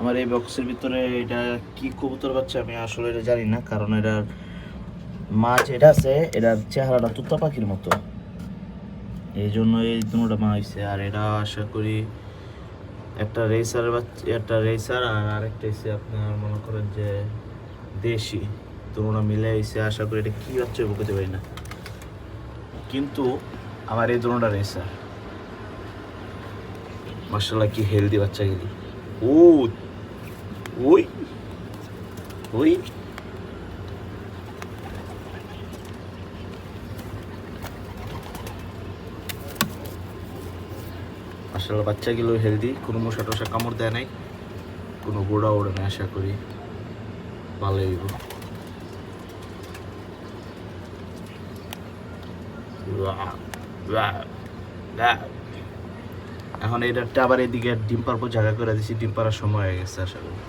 আমার এই বক্সের ভিতরে এটা কি কবুতর বাচ্চা আমি আসলে এটা জানি না, কারণ এটার মা যেটা আছে এটার চেহারাটা তুত্তা পাখির মতো, এই জন্য এই দুটোটা মা হয়েছে। আর এটা আশা করি একটা রেসার বাচ্চা, একটা রেসার আর আরেকটা হচ্ছে আপনার মনে করেন যে দেশি, দুটোটা মিলে হয়েছে। আশা করি এটা কী বাচ্চা বুঝতে পারি না, কিন্তু আমার এই দুটোটা রেসার মাশাআল্লাহ কি হেলদি বাচ্চা গেলি। ও ওই ওই মাশাআল্লাহ বাচ্চাগুলো হেলদি, কোনো মশা টশা কামড় দেয় নাই, কোনো গোড়া ওড়ে না। আশা করি ভালো হইব। এখন এটা আবার এদিকে ডিম পারবো জায়গা করে দিছি, ডিম পাড়ার সময় হয়ে গেছে আশা করি।